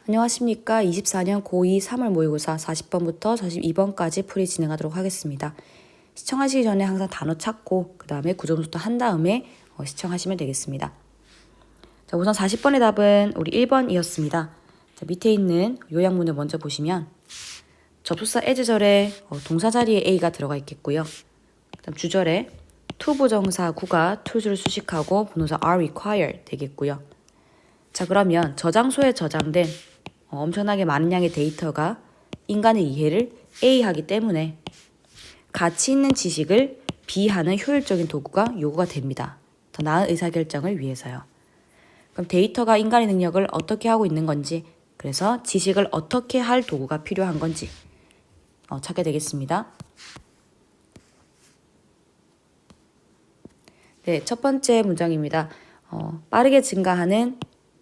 안녕하십니까. 24년 고2 3월 모의고사 40번부터 42번까지 풀이 진행하도록 하겠습니다. 시청하시기 전에 항상 단어 찾고 그 다음에 구조분석도 한 다음에 시청하시면 되겠습니다. 자, 우선 40번의 답은 우리 1번이었습니다. 자, 밑에 있는 요약문을 먼저 보시면 접속사 as절에 동사 자리에 a가 들어가 있겠고요. 그다음 주절에 to 부정사 구가 to를 수식하고 분모사 are require 되겠고요. 자, 그러면 저장소에 저장된 엄청나게 많은 양의 데이터가 인간의 이해를 A하기 때문에 가치 있는 지식을 B하는 효율적인 도구가 요구가 됩니다. 더 나은 의사결정을 위해서요. 그럼 데이터가 인간의 능력을 어떻게 하고 있는 건지, 그래서 지식을 어떻게 할 도구가 필요한 건지 찾게 되겠습니다. 네, 첫 번째 문장입니다. 빠르게 증가하는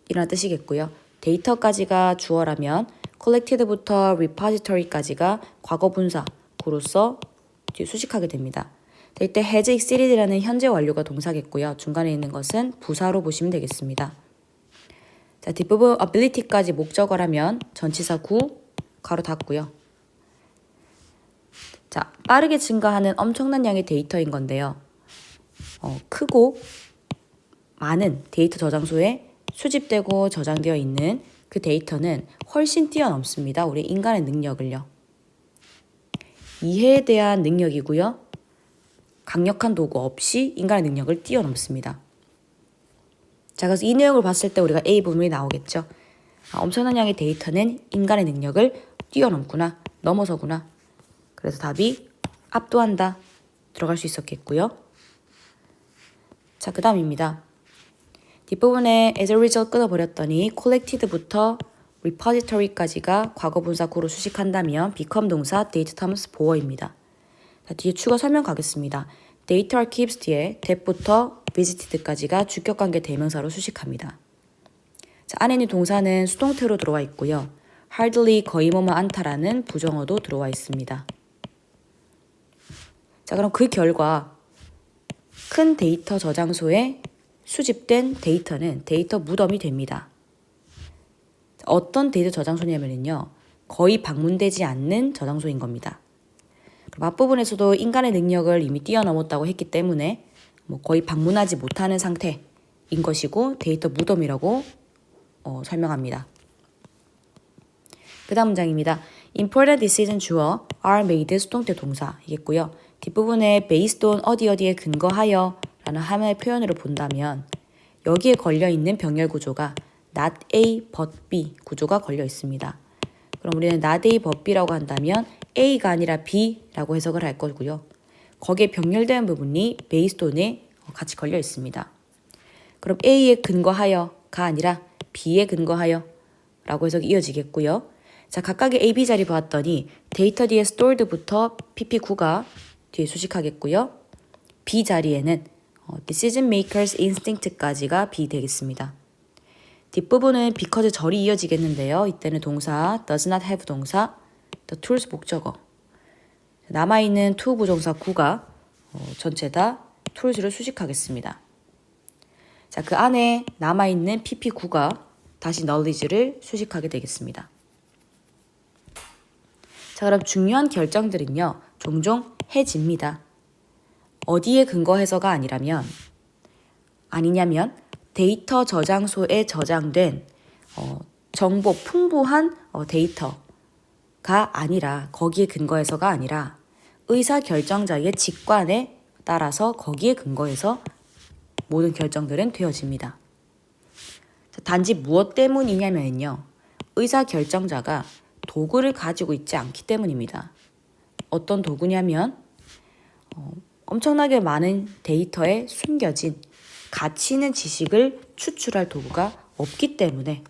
이라는 뜻이겠고요. 데이터까지가 주어라면 collected부터 repository까지가 과거 분사구로서 수식하게 됩니다. 이때 has exceeded라는 현재 완료가 동사겠고요. 중간에 있는 것은 부사로 보시면 되겠습니다. 자, 뒷부분 ability까지 목적어라면 전치사 구 가로 닫고요. 자, 빠르게 증가하는 엄청난 양의 데이터인 건데요. 크고 많은 데이터 저장소에 수집되고 저장되어 있는 그 데이터는 훨씬 뛰어넘습니다. 우리 인간의 능력을요. 이해에 대한 능력이고요. 강력한 도구 없이 인간의 능력을 뛰어넘습니다. 자, 그래서 이 내용을 봤을 때 우리가 A 부분이 나오겠죠. 엄청난 양의 데이터는 인간의 능력을 뛰어넘구나, 넘어서구나. 그래서 답이 압도한다 들어갈 수 있었겠고요. 자, 그 다음입니다. 뒷부분에 as a result 끊어버렸더니 collected부터 repository까지가 과거 분사 구로 수식한다면 become 동사 date times bo어입니다. 자, 뒤에 추가 설명 가겠습니다. data archives 뒤에 that부터 visited까지가 주격관계 대명사로 수식합니다. 자, 안에 있는 동사는 수동태로 들어와 있고요. hardly 거의 뭐뭐 않다라는 부정어도 들어와 있습니다. 자, 그럼 그 결과 큰 데이터 저장소에 수집된 데이터는 데이터 무덤이 됩니다. 어떤 데이터 저장소냐면요. 거의 방문되지 않는 저장소인 겁니다. 앞부분에서도 인간의 능력을 이미 뛰어넘었다고 했기 때문에 거의 방문하지 못하는 상태인 것이고 데이터 무덤이라고 설명합니다. 그 다음 문장입니다. Important decision 주어 are made 수동태 동사이겠고요. 뒷부분에 based on 어디에 근거하여 라는 하나의 표현으로 본다면 여기에 걸려있는 병렬 구조가 not A but B 구조가 걸려 있습니다. 그럼 우리는 not A but B라고 한다면 A가 아니라 B라고 해석을 할 거고요. 거기에 병렬된 부분이 based on에 같이 걸려 있습니다. 그럼 A에 근거하여가 아니라 B에 근거하여 라고 해석이 이어지겠고요. 자, 각각의 A, B 자리 보았더니 데이터 뒤에 stored부터 PP9가 뒤에 수식하겠고요. B 자리에는 decision makers instinct까지가 B 되겠습니다. 뒷부분은 because 절이 이어지겠는데요. 이때는 동사 does not have 동사 the tools 목적어 남아있는 to 부정사 구가 전체 다 tools를 수식하겠습니다. 자, 그 안에 남아있는 PP9가 다시 knowledge를 수식하게 되겠습니다. 자, 그럼 중요한 결정들은요. 종종 해집니다. 어디에 근거해서가 아니냐면 데이터 저장소에 저장된 정보 풍부한 데이터가 아니라 거기에 근거해서가 아니라 의사결정자의 직관에 따라서 거기에 근거해서 모든 결정들은 되어집니다. 단지 무엇 때문이냐면요. 의사결정자가 도구를 가지고 있지 않기 때문입니다. 어떤 도구냐면 엄청나게 많은 데이터에 숨겨진 가치 있는 지식을 추출할 도구가 없기 때문에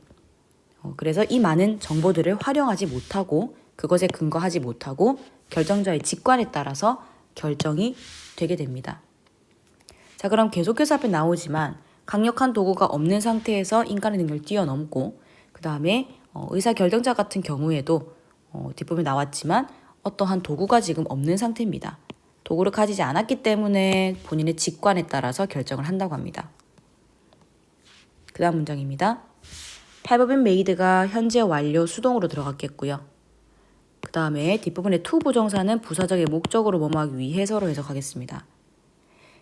그래서 이 많은 정보들을 활용하지 못하고 그것에 근거하지 못하고 결정자의 직관에 따라서 결정이 되게 됩니다. 자, 그럼 계속해서 앞에 나오지만 강력한 도구가 없는 상태에서 인간의 능력을 뛰어넘고 그 다음에 의사결정자 같은 경우에도 뒷부분에 나왔지만 어떠한 도구가 지금 없는 상태입니다. 도구를 가지지 않았기 때문에 본인의 직관에 따라서 결정을 한다고 합니다. 그 다음 문장입니다. have been made가 현재 완료 수동으로 들어갔겠고요. 그 다음에 뒷부분의 to 부정사는 부사적의 목적으로 뭐뭐하기 위해서로 해석하겠습니다.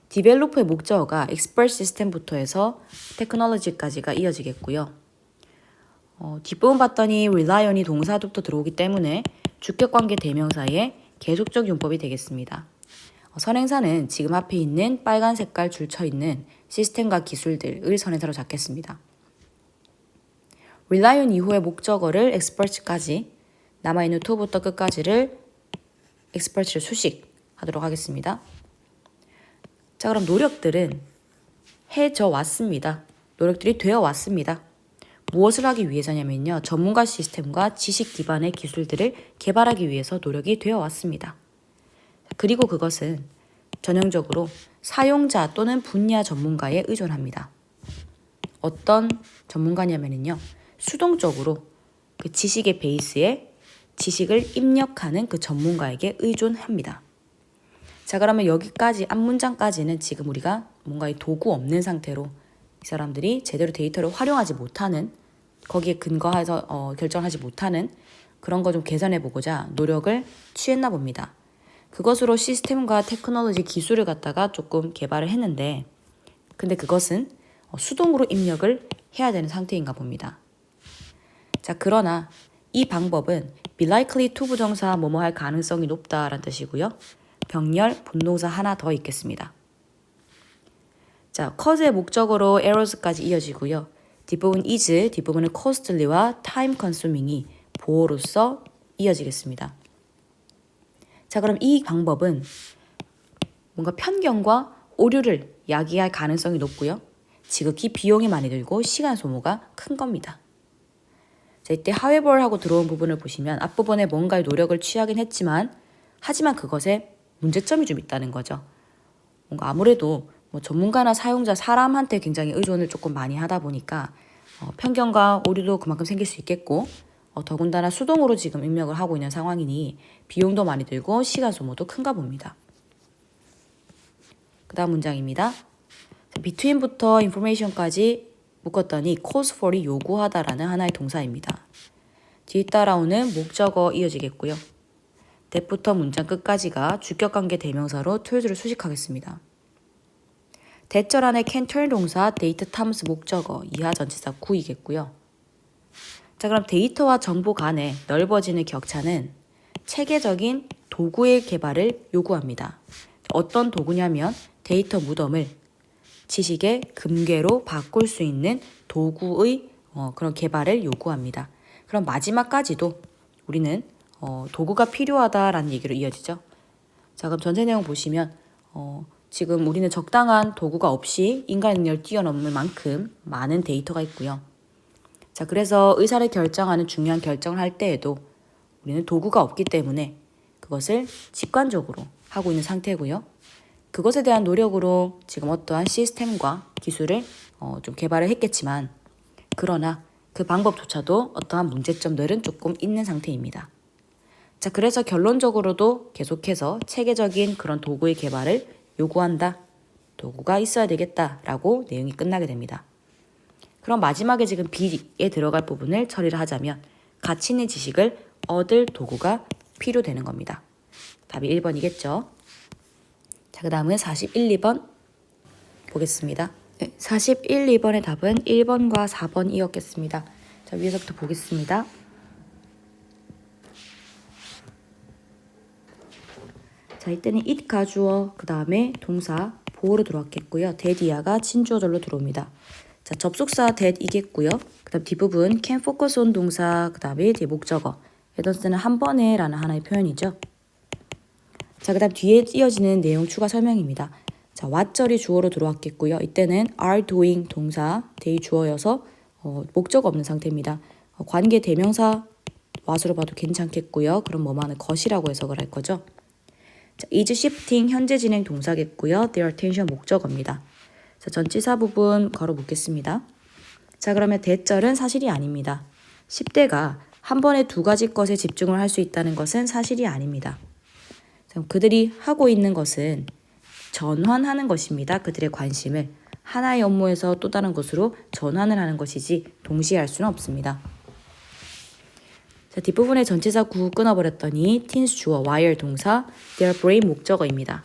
develop의 목적어가 expert system부터 해서 technology까지가 이어지겠고요. 뒷부분 봤더니 rely on이 동사부터 들어오기 때문에 주격관계 대명사의 계속적 용법이 되겠습니다. 선행사는 지금 앞에 있는 빨간 색깔 줄쳐 있는 시스템과 기술들을 선행사로 잡겠습니다. rely on 이후의 목적어를 expert까지 남아있는 to부터 끝까지를 expert를 수식하도록 하겠습니다. 자, 그럼 노력들은 해져 왔습니다. 노력들이 되어 왔습니다. 무엇을 하기 위해서냐면요. 전문가 시스템과 지식 기반의 기술들을 개발하기 위해서 노력이 되어 왔습니다. 그리고 그것은 전형적으로 사용자 또는 분야 전문가에 의존합니다. 어떤 전문가냐면요. 수동적으로 그 지식의 베이스에 지식을 입력하는 그 전문가에게 의존합니다. 자, 그러면 여기까지 앞문장까지는 지금 우리가 뭔가 이 도구 없는 상태로 이 사람들이 제대로 데이터를 활용하지 못하는 거기에 근거해서 결정하지 못하는 그런 거 좀 개선해 보고자 노력을 취했나 봅니다. 그것으로 시스템과 테크놀로지 기술을 갖다가 조금 개발을 했는데 근데 그것은 수동으로 입력을 해야 되는 상태인가 봅니다. 자, 그러나 이 방법은 be likely to 부정사 뭐뭐 할 가능성이 높다라는 뜻이고요. 병렬 분동사 하나 더 있겠습니다. 자, cause의 목적어로 errors까지 이어지고요. 뒷부분 is, 뒷부분은 costly와 time consuming이 보어로서 이어지겠습니다. 자, 그럼 이 방법은 뭔가 편견과 오류를 야기할 가능성이 높고요. 지극히 비용이 많이 들고 시간 소모가 큰 겁니다. 자, 이때 however 하고 들어온 부분을 보시면 앞부분에 뭔가의 노력을 취하긴 했지만 하지만 그것에 문제점이 좀 있다는 거죠. 뭔가 아무래도 전문가나 사용자 사람한테 굉장히 의존을 조금 많이 하다 보니까 편견과 오류도 그만큼 생길 수 있겠고 더군다나 수동으로 지금 입력을 하고 있는 상황이니 비용도 많이 들고 시간 소모도 큰가 봅니다. 그 다음 문장입니다. between부터 information까지 묶었더니 cause for이 요구하다라는 하나의 동사입니다. 뒤따라오는 목적어 이어지겠고요. that부터 문장 끝까지가 주격관계 대명사로 to를 수식하겠습니다. 대절 안에 can turn 동사 데이터 탐스 목적어 이하 전치사 구이겠고요. 자, 그럼 데이터와 정보 간의 넓어지는 격차는 체계적인 도구의 개발을 요구합니다. 어떤 도구냐면 데이터 무덤을 지식의 금괴로 바꿀 수 있는 도구의 그런 개발을 요구합니다. 그럼 마지막까지도 우리는 도구가 필요하다라는 얘기로 이어지죠. 자, 그럼 전체 내용 보시면 지금 우리는 적당한 도구가 없이 인간의 능력을 뛰어넘을 만큼 많은 데이터가 있고요. 자, 그래서 의사를 결정하는 중요한 결정을 할 때에도 우리는 도구가 없기 때문에 그것을 직관적으로 하고 있는 상태고요. 그것에 대한 노력으로 지금 어떠한 시스템과 기술을 좀 개발을 했겠지만 그러나 그 방법조차도 어떠한 문제점들은 조금 있는 상태입니다. 자, 그래서 결론적으로도 계속해서 체계적인 그런 도구의 개발을 요구한다. 도구가 있어야 되겠다라고 내용이 끝나게 됩니다. 그럼 마지막에 지금 B에 들어갈 부분을 처리를 하자면 가치 있는 지식을 얻을 도구가 필요되는 겁니다. 답이 1번이겠죠. 자, 그 다음은 41, 2번 보겠습니다. 네, 41, 2번의 답은 1번과 4번이었겠습니다. 자, 위에서부터 보겠습니다. 자, 이때는 it 가주어, 그 다음에 동사 보어로 들어왔겠고요. that이야가 진주어절로 들어옵니다. 자, 접속사 that이겠고요. 그 다음 뒷부분 can focus on 동사, 그 다음에 뒤에 목적어. 에던스는 한 번에 라는 하나의 표현이죠. 자, 그 다음 뒤에 이어지는 내용 추가 설명입니다. 자, what절이 주어로 들어왔겠고요. 이때는 are doing 동사, they 주어여서 목적 없는 상태입니다. 관계 대명사 what으로 봐도 괜찮겠고요. 그럼 뭐만은 것이라고 해석을 할 거죠. 자, is shifting 현재 진행 동사겠고요. their attention 목적어입니다. 자, 전치사 부분 걸어 묻겠습니다. 자, 그러면 대절은 사실이 아닙니다. 10대가 한 번에 두 가지 것에 집중을 할 수 있다는 것은 사실이 아닙니다. 자, 그들이 하고 있는 것은 전환하는 것입니다. 그들의 관심을 하나의 업무에서 또 다른 곳으로 전환을 하는 것이지 동시에 할 수는 없습니다. 자, 뒷부분에 전치사 구 끊어버렸더니 tense 주어, while 동사, their brain 목적어입니다.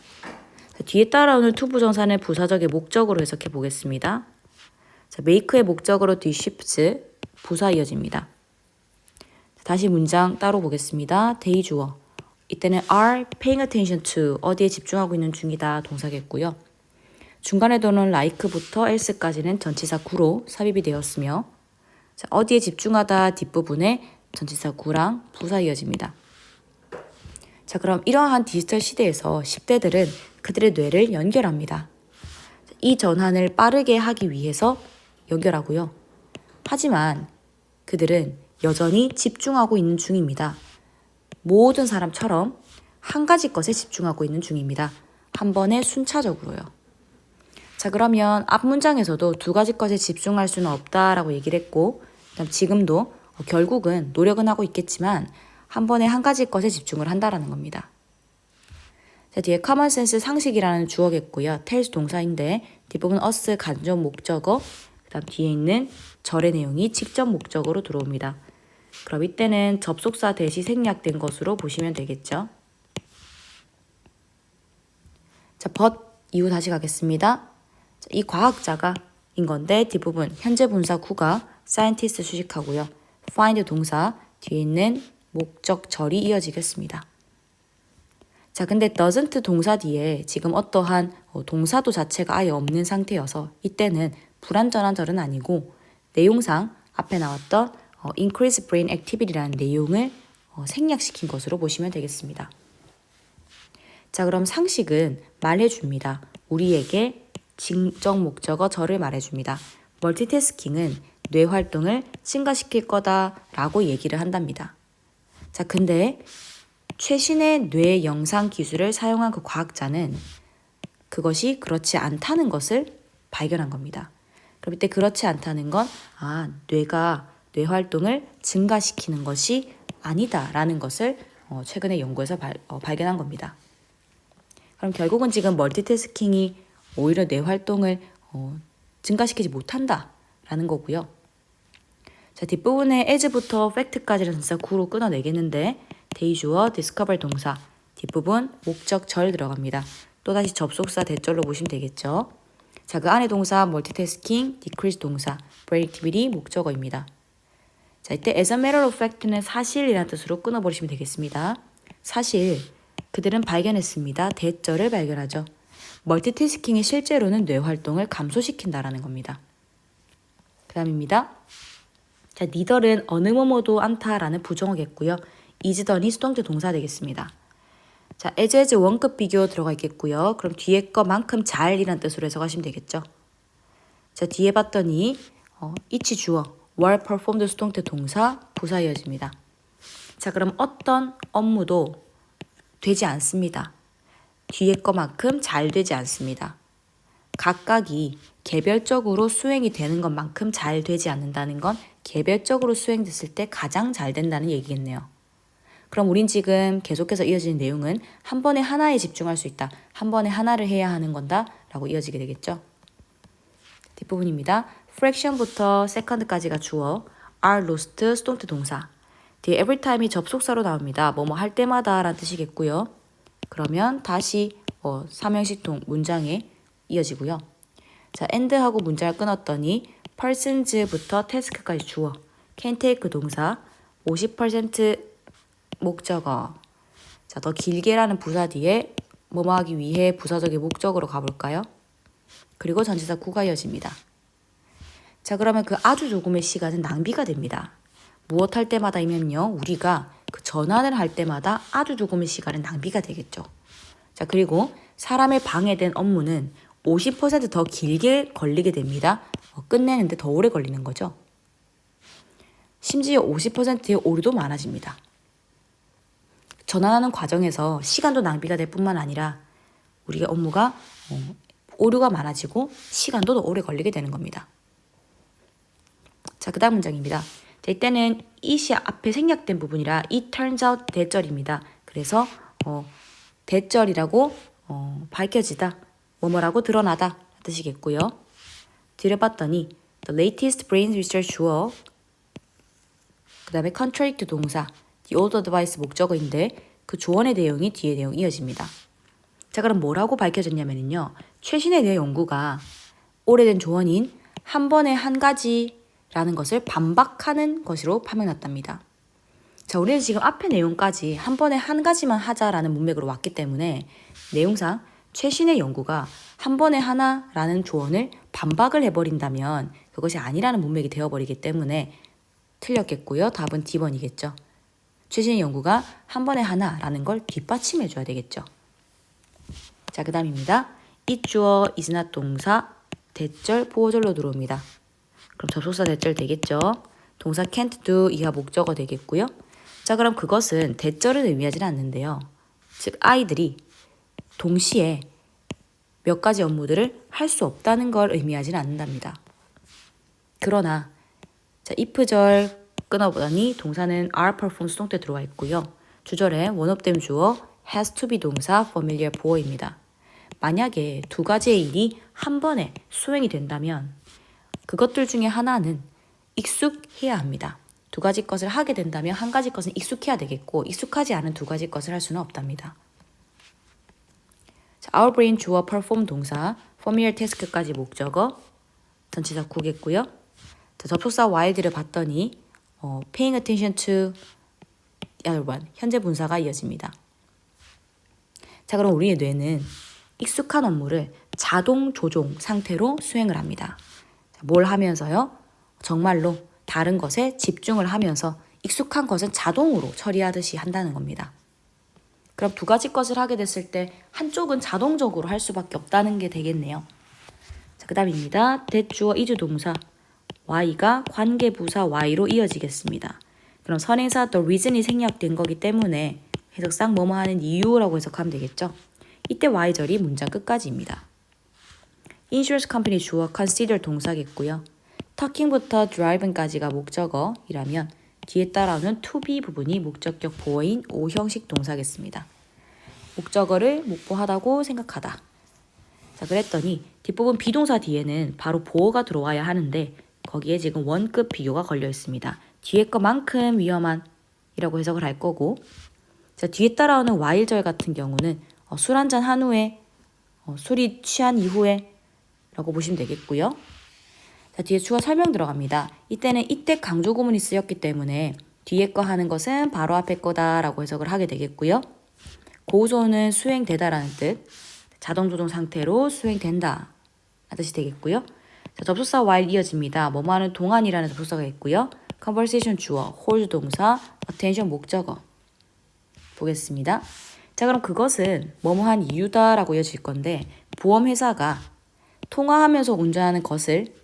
자, 뒤에 따라오는 to 부정사는 부사적의 목적으로 해석해 보겠습니다. 자, make의 목적어로 뒤 shifts, 부사 이어집니다. 자, 다시 문장 따로 보겠습니다. they 주어. 이때는 are paying attention to, 어디에 집중하고 있는 중이다 동사겠고요. 중간에 도는 like부터 else까지는 전치사 구로 삽입이 되었으며, 자, 어디에 집중하다 뒷부분에 전치사 구랑 부사 이어집니다. 자, 그럼 이러한 디지털 시대에서 10대들은 그들의 뇌를 연결합니다. 이 전환을 빠르게 하기 위해서 연결하고요. 하지만 그들은 여전히 집중하고 있는 중입니다. 모든 사람처럼 한 가지 것에 집중하고 있는 중입니다. 한 번에 순차적으로요. 자, 그러면 앞 문장에서도 두 가지 것에 집중할 수는 없다라고 얘기를 했고, 그다음 지금도 결국은 노력은 하고 있겠지만 한 번에 한 가지 것에 집중을 한다라는 겁니다. 자, 뒤에 common sense 상식이라는 주어겠고요. tells 동사인데 뒷부분 us 간접 목적어, 그다음 뒤에 있는 절의 내용이 직접 목적어로 들어옵니다. 그럼 이때는 접속사 대시 생략된 것으로 보시면 되겠죠. 자, but 이후 다시 가겠습니다. 자, 이 과학자가 인 건데 뒷부분 현재 분사 구가 scientist 수식하고요. find 동사 뒤에 있는 목적절이 이어지겠습니다. 자, 근데 doesn't 동사 뒤에 지금 어떠한 동사도 자체가 아예 없는 상태여서 이때는 불완전한 절은 아니고 내용상 앞에 나왔던 increase brain activity라는 내용을 생략시킨 것으로 보시면 되겠습니다. 자, 그럼 상식은 말해줍니다. 우리에게 직접 목적어 절을 말해줍니다. 멀티태스킹은 뇌 활동을 증가시킬 거다라고 얘기를 한답니다. 자, 근데 최신의 뇌 영상 기술을 사용한 그 과학자는 그것이 그렇지 않다는 것을 발견한 겁니다. 그럼 이때 그렇지 않다는 건 뇌가 뇌 활동을 증가시키는 것이 아니다라는 것을 최근에 연구에서 발견한 겁니다. 그럼 결국은 지금 멀티태스킹이 오히려 뇌 활동을 증가시키지 못한다라는 거고요. 자, 뒷부분에 as부터 fact까지를 전치사 구로 끊어내겠는데 they 주어 discover 동사 뒷부분 목적절 들어갑니다. 또다시 접속사 대절로 보시면 되겠죠. 자, 그 안에 동사 multitasking, decrease 동사, brain activity 목적어입니다. 자, 이때 as a matter of fact는 사실이라는 뜻으로 끊어버리시면 되겠습니다. 사실 그들은 발견했습니다. 대절을 발견하죠. 멀티태스킹이 실제로는 뇌 활동을 감소시킨다라는 겁니다. 그 다음입니다. 자, neither는 어느 뭐뭐도 않다라는 부정어겠고요. is더니 수동태 동사 되겠습니다. 자, as 원급 비교 들어가 있겠고요. 그럼 뒤에 거만큼 잘이란 뜻으로 해석하시면 되겠죠. 자, 뒤에 봤더니 이치 주어, were performed 수동태 동사, 부사 이어집니다. 자, 그럼 어떤 업무도 되지 않습니다. 뒤에 거만큼 잘 되지 않습니다. 각각이 개별적으로 수행이 되는 것만큼 잘 되지 않는다는 건 개별적으로 수행됐을 때 가장 잘 된다는 얘기겠네요. 그럼 우린 지금 계속해서 이어지는 내용은 한 번에 하나에 집중할 수 있다. 한 번에 하나를 해야 하는 건다. 라고 이어지게 되겠죠. 뒷부분입니다. fraction부터 second까지가 주어, are lost 수동태 동사. 뒤에 every time이 접속사로 나옵니다. 뭐뭐 할 때마다 라는 뜻이겠고요. 그러면 다시 삼형식 문장에 이어지고요. 자, end하고 문장을 끊었더니 persons부터 task까지 주어, can take 동사, 50% 목적어. 자, 더 길게라는 부사 뒤에 뭐뭐 하기 위해 부사적의 목적으로 가볼까요? 그리고 전치사 구가 이어집니다. 자, 그러면 그 아주 조금의 시간은 낭비가 됩니다. 무엇 할 때마다이면요, 우리가 그 전환을 할 때마다 아주 조금의 시간은 낭비가 되겠죠. 자, 그리고 사람의 방해된 업무는 50% 더 길게 걸리게 됩니다. 끝내는데 더 오래 걸리는 거죠. 심지어 50%의 오류도 많아집니다. 전환하는 과정에서 시간도 낭비가 될 뿐만 아니라 우리의 업무가 오류가 많아지고 시간도 더 오래 걸리게 되는 겁니다. 자, 그 다음 문장입니다. 자, 이때는 it이 앞에 생략된 부분이라 it turns out 대절입니다. 그래서 대절이라고 밝혀지다, 뭐뭐라고 드러나다 뜻이겠고요. 뒤를 봤더니 the latest brain research 주어, 그 다음에 contradict 동사, the old advice 목적어인데 그 조언의 내용이 뒤에 내용 이어집니다. 자, 그럼 뭐라고 밝혀졌냐면요. 최신의 뇌 연구가 오래된 조언인 한 번에 한 가지라는 것을 반박하는 것으로 판명났답니다. 자, 우리는 지금 앞에 내용까지 한 번에 한 가지만 하자라는 문맥으로 왔기 때문에 내용상 최신의 연구가 한 번에 하나라는 조언을 반박을 해버린다면 그것이 아니라는 문맥이 되어버리기 때문에 틀렸겠고요. 답은 D번이겠죠. 최신의 연구가 한 번에 하나라는 걸 뒷받침해줘야 되겠죠. 자, 그 다음입니다. 이 주어, is not 동사, 대절, 보호절로 들어옵니다. 그럼 접속사 대절 되겠죠. 동사 can't do 이하 목적어 되겠고요. 자, 그럼 그것은 대절을 의미하지는 않는데요. 즉 아이들이 동시에 몇 가지 업무들을 할 수 없다는 걸 의미하지는 않는답니다. 그러나 자, if절 끊어보더니 동사는 are perform 수동태 들어와 있고요. 주절에 one of them 주어 has to be 동사 familiar 보어입니다. 만약에 두 가지의 일이 한 번에 수행이 된다면 그것들 중에 하나는 익숙해야 합니다. 두 가지 것을 하게 된다면 한 가지 것은 익숙해야 되겠고 익숙하지 않은 두 가지 것을 할 수는 없답니다. 자, our brain 주어 perform 동사 familiar task까지 목적어 전치사 구겠고요. 자, 접속사 while를 봤더니 paying attention to 현재 분사가 이어집니다. 자, 그럼 우리의 뇌는 익숙한 업무를 자동 조종 상태로 수행을 합니다. 자, 뭘 하면서요? 정말로 다른 것에 집중을 하면서 익숙한 것은 자동으로 처리하듯이 한다는 겁니다. 그럼 두 가지 것을 하게 됐을 때 한쪽은 자동적으로 할 수밖에 없다는 게 되겠네요. 자, 그 다음입니다. 대주어 이주 동사 Y가 관계부사 Y로 이어지겠습니다. 그럼 선행사 the reason이 생략된 거기 때문에 해석상 뭐뭐 하는 이유라고 해석하면 되겠죠. 이때 Y절이 문장 끝까지입니다. insurance company 주어 consider 동사겠고요. talking부터 driven까지가 목적어이라면 뒤에 따라오는 to be 부분이 목적격 보어인 O 형식 동사겠습니다. 목적어를 목보하다고 생각하다. 자, 그랬더니 뒷부분 비동사 뒤에는 바로 보어가 들어와야 하는데 거기에 지금 원급 비교가 걸려 있습니다. 뒤에 것만큼 위험한 이라고 해석을 할 거고, 자, 뒤에 따라오는 while절 같은 경우는 술 한잔 한 후에 술이 취한 이후에 라고 보시면 되겠고요. 자, 뒤에 추가 설명 들어갑니다. 이때는 이때 강조 구문이 쓰였기 때문에 뒤에 거 하는 것은 바로 앞에 거다라고 해석을 하게 되겠고요. 고소는 수행되다라는 뜻, 자동조종 상태로 수행된다 하듯이 되겠고요. 자, 접속사 while 이어집니다. 뭐뭐 하는 동안이라는 접속사가 있고요. conversation 주어, hold 동사, attention 목적어 보겠습니다. 자, 그럼 그것은 뭐뭐한 이유다라고 이어질 건데 보험회사가 통화하면서 운전하는 것을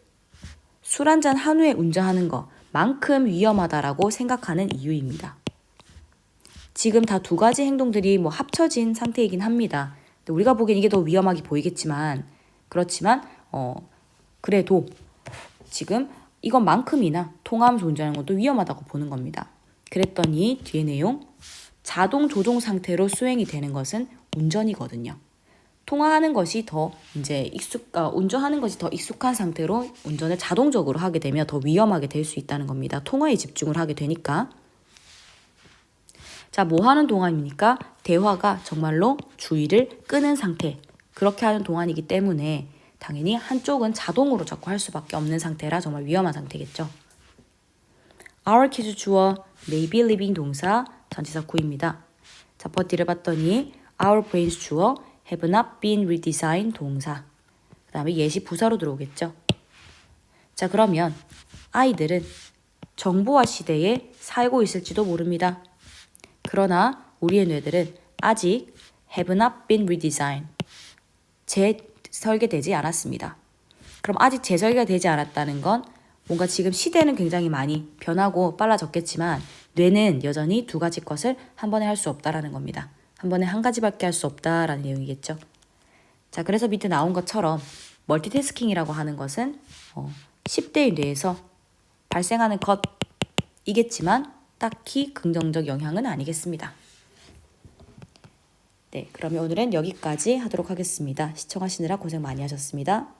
술 한잔 한 후에 운전하는 것만큼 위험하다라고 생각하는 이유입니다. 지금 다 두 가지 행동들이 합쳐진 상태이긴 합니다. 우리가 보기엔 이게 더 위험하게 보이겠지만 그렇지만 그래도 지금 이것만큼이나 통화하면서 운전하는 것도 위험하다고 보는 겁니다. 그랬더니 뒤에 내용 자동 조종 상태로 수행이 되는 것은 운전이거든요. 통화하는 것이 더 운전하는 것이 더 익숙한 상태로 운전을 자동적으로 하게 되면 더 위험하게 될 수 있다는 겁니다. 통화에 집중을 하게 되니까. 자, 뭐 하는 동안입니까? 대화가 정말로 주의를 끄는 상태. 그렇게 하는 동안이기 때문에 당연히 한쪽은 자동으로 자꾸 할 수밖에 없는 상태라 정말 위험한 상태겠죠. Our kids 주어 may be living 동사 전치사 구입니다. 자, 버티를 봤더니 our brains 주어 have not been redesigned 동사. 그 다음에 예시 부사로 들어오겠죠. 자, 그러면 아이들은 정보화 시대에 살고 있을지도 모릅니다. 그러나 우리의 뇌들은 아직 have not been redesigned. 재설계되지 않았습니다. 그럼 아직 재설계가 되지 않았다는 건 뭔가 지금 시대는 굉장히 많이 변하고 빨라졌겠지만 뇌는 여전히 두 가지 것을 한 번에 할 수 없다라는 겁니다. 한 번에 한 가지밖에 할 수 없다라는 내용이겠죠. 자, 그래서 밑에 나온 것처럼 멀티태스킹이라고 하는 것은 10대의 뇌에서 발생하는 것이겠지만 딱히 긍정적 영향은 아니겠습니다. 네, 그러면 오늘은 여기까지 하도록 하겠습니다. 시청하시느라 고생 많이 하셨습니다.